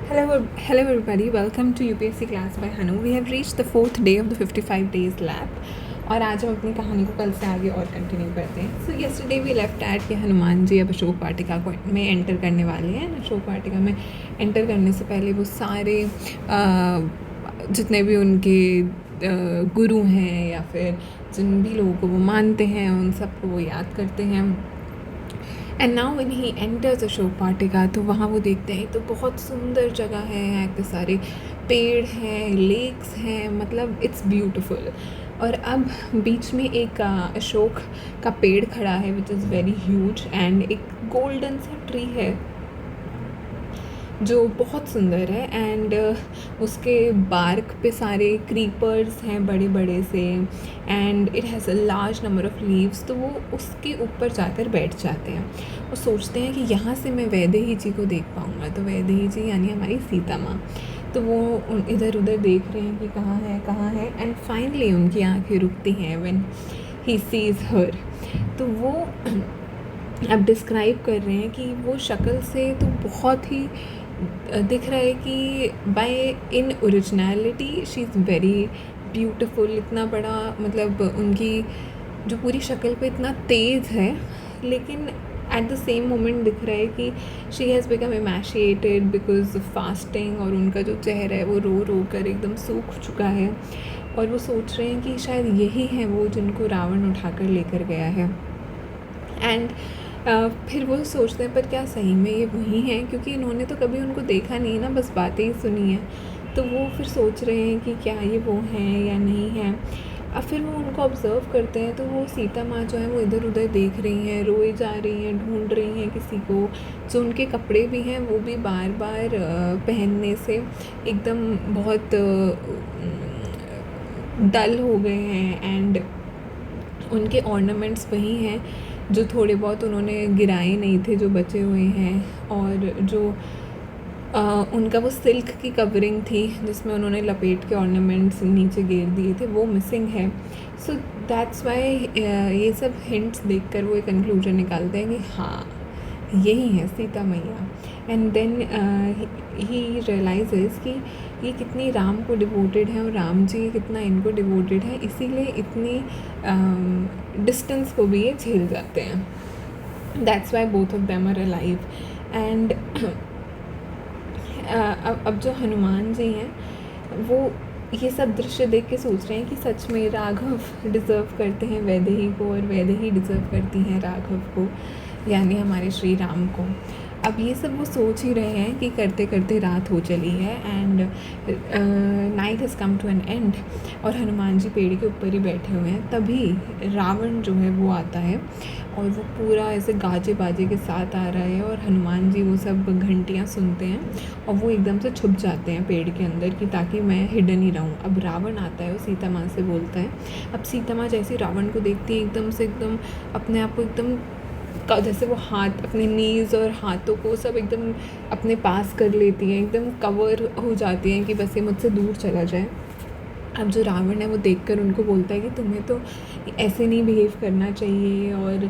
Hello everybody. Welcome to UPSC class by Hanu. We have reached the fourth day of the 55 days lab. और आज हम अपनी कहानी को कल से आगे और कंटिन्यू करते हैं. So yesterday we left at कि हनुमान जी अब अशोक वाटिका में एंटर करने वाले हैं. अशोक वाटिका में एंटर करने से पहले वो सारे जितने भी उनके गुरु हैं या फिर जिन भी लोगों को वो मानते हैं उन सबको वो याद करते हैं. And now when he enters Ashok Vatika तो वहाँ वो देखते हैं तो बहुत सुंदर जगह है. यहाँ इतने सारे पेड़ हैं, लेक्स हैं, मतलब इट्स ब्यूटीफुल. और अब बीच में एक अशोक का पेड़ खड़ा है which is very huge. And एक गोल्डन सा ट्री है जो बहुत सुंदर है. एंड उसके बार्क पे सारे क्रीपर्स हैं बड़े बड़े से. And it has a large number of leaves. तो वो उसके ऊपर जाकर बैठ जाते हैं और सोचते हैं कि यहाँ से मैं वैदेही जी को देख पाऊँगा. तो वैदेही जी यानी हमारी सीता माँ. तो वो इधर उधर देख रहे हैं कि कहाँ है. एंड फाइनली उनकी आँखें रुकती हैं व्हेन ही सीज़ हर. तो वो अब डिस्क्राइब कर रहे हैं कि वो शक्ल से तो बहुत ही दिख रहा है कि by in originality she is very beautiful. इतना बड़ा मतलब उनकी जो पूरी शक्ल पे इतना तेज़ है, लेकिन एट द सेम मोमेंट दिख रहा है कि she has become emaciated because of fasting. और उनका जो चेहरा है वो रो रो कर एकदम सूख चुका है. और वो सोच रहे हैं कि शायद यही है वो जिनको रावण उठाकर लेकर गया है. एंड फिर वो सोचते हैं पर क्या सही में ये वही हैं, क्योंकि इन्होंने तो कभी उनको देखा नहीं ना, बस बातें ही सुनी हैं. तो वो फिर सोच रहे हैं कि क्या ये वो हैं या नहीं हैं. अब फिर वो उनको ऑब्ज़र्व करते हैं तो वो सीता माँ जो है वो इधर उधर देख रही हैं, रोए जा रही हैं, ढूंढ रही हैं किसी को. जो उनके कपड़े भी हैं वो भी बार बार पहनने से एकदम बहुत डल हो गए हैं. एंड उनके ऑर्नामेंट्स वही हैं जो थोड़े बहुत उन्होंने गिराए नहीं थे, जो बचे हुए हैं. और जो उनका वो सिल्क की कवरिंग थी जिसमें उन्होंने लपेट के ऑर्नामेंट्स नीचे गिर दिए थे, वो मिसिंग है. सो दैट्स वाई ये सब हिंट्स देखकर वो एक कंक्लूजन निकालते हैं कि हाँ यही है सीता मैया. एंड देन ही रियलाइजेस कि ये कितनी राम को डिवोटेड है और राम जी कितना इनको डिवोटेड है, इसीलिए इतनी डिस्टेंस को भी ये झेल जाते हैं. That's why both of them are alive. And अब जो हनुमान जी हैं वो ये सब दृश्य देख के सोच रहे हैं कि सच में राघव डिज़र्व करते हैं वैदेही को और वैदेही डिज़र्व करती हैं राघव को, यानी हमारे श्री राम को. अब ये सब वो सोच ही रहे हैं कि करते करते रात हो चली है. And night has come to an end. और हनुमान जी पेड़ के ऊपर ही बैठे हुए हैं. तभी रावण जो है वो आता है और वो पूरा ऐसे गाजे बाजे के साथ आ रहा है. और हनुमान जी वो सब घंटियाँ सुनते हैं और वो एकदम से छुप जाते हैं पेड़ के अंदर कि ताकि मैं हिडन ही रहूँ. अब रावण आता है और सीता माँ से बोलता है. अब सीता माँ जैसे रावण को देखती है एकदम से एकदम अपने आप को एकदम जैसे वो हाथ अपने नीज़ और हाथों को सब एकदम अपने पास कर लेती हैं, एकदम कवर हो जाती हैं कि बस ये मुझसे दूर चला जाए. अब जो रावण है वो देखकर उनको बोलता है कि तुम्हें तो ऐसे नहीं बिहेव करना चाहिए और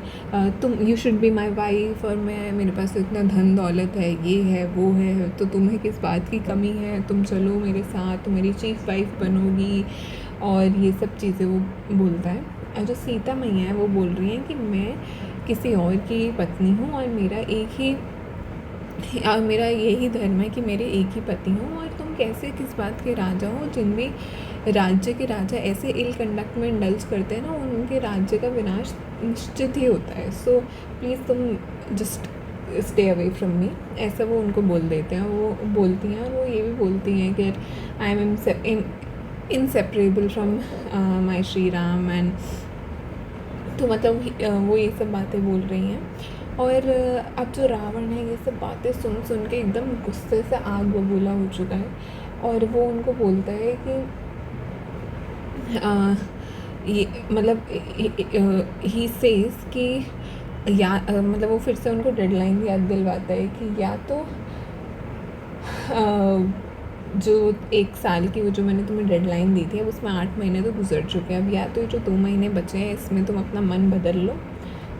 तुम you should be my wife. और मेरे पास तो इतना धन दौलत है, ये है वो है, तो तुम्हें किस बात की कमी है, तुम चलो मेरे साथ, तुम मेरी चीफ वाइफ बनोगी. और ये सब चीज़ें वो बोलता है. और जो सीता मैया है वो बोल रही हैं कि मैं किसी और की पत्नी हूँ और मेरा यही धर्म है कि मेरे एक ही पति हूँ. और तुम कैसे किस बात के राजा हो. जिन भी राज्य के राजा ऐसे इल कंडक्ट में इंडल्ज करते हैं ना, उनके राज्य का विनाश निश्चित ही होता है. सो प्लीज़ तुम just stay away from me, ऐसा वो उनको बोल देते हैं. वो बोलती हैं और वो ये भी बोलती हैं कि I am inseparable from my Shri Ram. And तो मतलब वो ये सब बातें बोल रही हैं. और अब जो रावण है ये सब बातें सुन सुन के एकदम गुस्से से आग बबूला हो चुका है. और वो उनको बोलता है कि ये मतलब ही सेज कि मतलब वो फिर से उनको डेडलाइन याद दिलवाता है कि या तो जो 1 साल की वो जो मैंने तुम्हें डेडलाइन दी थी अब उसमें 8 महीने तो गुजर चुके हैं. अब या तो जो 2 महीने बचे हैं इसमें तुम अपना मन बदल लो,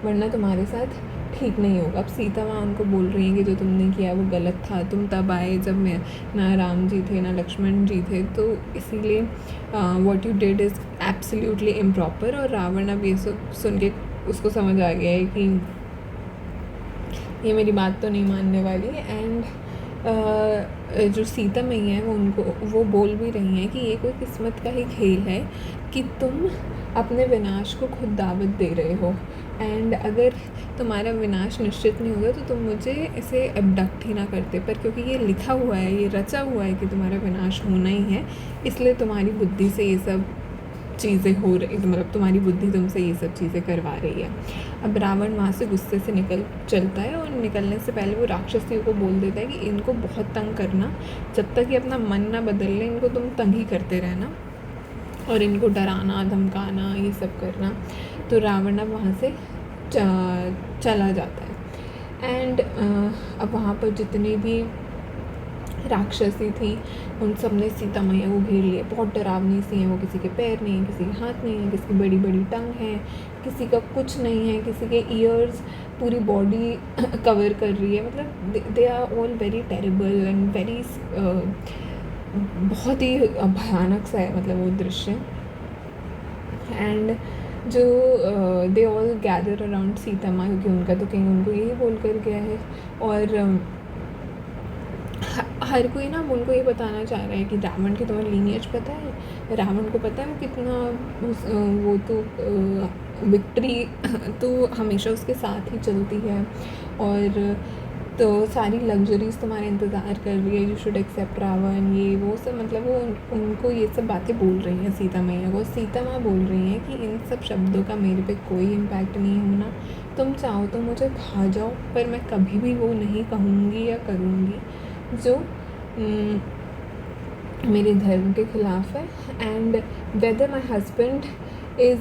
वरना तुम्हारे साथ ठीक नहीं होगा। अब सीता माँ उनको बोल रही हैं कि जो तुमने किया वो गलत था, तुम तब आए जब मैं ना राम जी थे ना लक्ष्मण जी थे, तो इसीलिए what you did is absolutely improper. और रावण अब ये सब सुन के उसको समझ आ गया है कि ये मेरी बात तो नहीं मानने वाली। एंड जो सीता मैया है वो बोल भी रही हैं कि ये कोई किस्मत का ही खेल है कि तुम अपने विनाश को खुद दावत दे रहे हो, एंड अगर तुम्हारा विनाश निश्चित नहीं होगा तो तुम मुझे इसे अबडक्ट ही ना करते, पर क्योंकि ये लिखा हुआ है, ये रचा हुआ है कि तुम्हारा विनाश होना ही है, इसलिए तुम्हारी बुद्धि से ये सब चीज़ें हो रही, मतलब तुम्हारी बुद्धि तुमसे ये सब चीज़ें करवा रही है। अब रावण वहाँ से गुस्से से निकल चलता है, और निकलने से पहले वो राक्षसियों को बोल देता है कि इनको बहुत तंग करना, जब तक ये अपना मन ना बदल ले इनको तुम तंग ही करते रहना, और इनको डराना धमकाना ये सब करना। तो रावण अब वहाँ से चला जाता है। एंड अब वहाँ पर जितने भी राक्षसी थी उन सब ने सीता मैया को घेर लिया। बहुत डरावनी सी हैं वो, किसी के पैर नहीं हैं, किसी के हाथ नहीं हैं, किसी की बड़ी बड़ी टंग है, किसी का कुछ नहीं है, किसी के ईयर्स पूरी बॉडी कवर कर रही है। मतलब they are all very terrible and very बहुत ही भयानक सा है मतलब वो दृश्य। एंड जो they all gather around Sita माँ, क्योंकि उनका तो किंग उनको यही बोल कर गया है। और हर कोई ना उनको ये बताना चाह रहा है कि रावण की तुम्हें लीनियज पता है, रावण को पता है वो कितना वो तो विक्ट्री तो हमेशा उसके साथ ही चलती है, और तो सारी लग्जरीज तुम्हारे इंतज़ार कर रही है, यू शुड एक्सेप्ट रावण, ये वो सब। मतलब वो उनको ये सब बातें बोल रही हैं सीता मैया को। सीता माँ बोल रही हैं कि इन सब शब्दों का मेरे पे कोई इम्पैक्ट नहीं होना, तुम चाहो तो मुझे खा जाओ, पर मैं कभी भी वो नहीं कहूँगी या करूँगी जो मेरे धर्म के ख़िलाफ़ है। And whether my husband is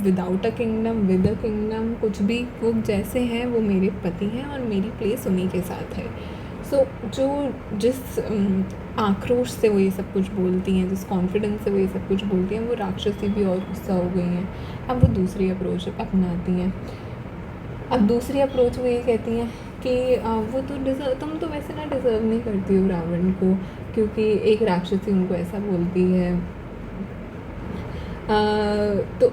without a kingdom, with a kingdom, कुछ भी वो जैसे हैं वो मेरे पति हैं और मेरी प्लेस उन्हीं के साथ है। सो जो जिस आक्रोश से वो ये सब कुछ बोलती हैं, जिस कॉन्फिडेंस से वो ये सब कुछ बोलती हैं, वो राक्षसी भी और गुस्सा हो गई हैं। अब वो दूसरी अप्रोच अपनाती हैं। अब दूसरी अप्रोच वो ये कहती हैं कि वो तो तुम तो वैसे ना डिज़र्व नहीं करती हो रावण को, क्योंकि एक राक्षसी उनको ऐसा बोलती है। तो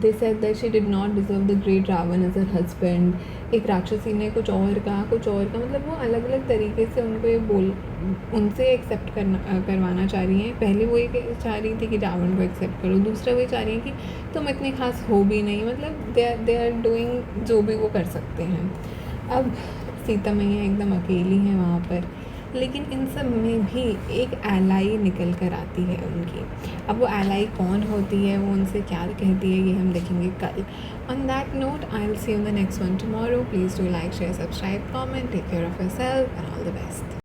they said that she did not deserve the great Ravan as her husband। एक राक्षसी ने कुछ और कहा मतलब वो अलग अलग तरीके से उनको ये उनसे एक्सेप्ट करवाना चाह रही हैं। पहले वो ये चाह रही थी कि रावण को एक्सेप्ट करो, दूसरा वो चाह रही हैं कि तुम इतने खास हो भी नहीं, मतलब दे आर डूइंग जो भी वो कर सकते हैं। अब सीता मैया एकदम अकेली हैं वहाँ पर, लेकिन इन सब में भी एक एलाई निकल कर आती है उनकी। अब वो एलाई कौन होती है, वो उनसे क्या कहती है, ये हम देखेंगे कल। On that note I will see you in the next one tomorrow. Please do like share subscribe comment, take care of yourself and all the best.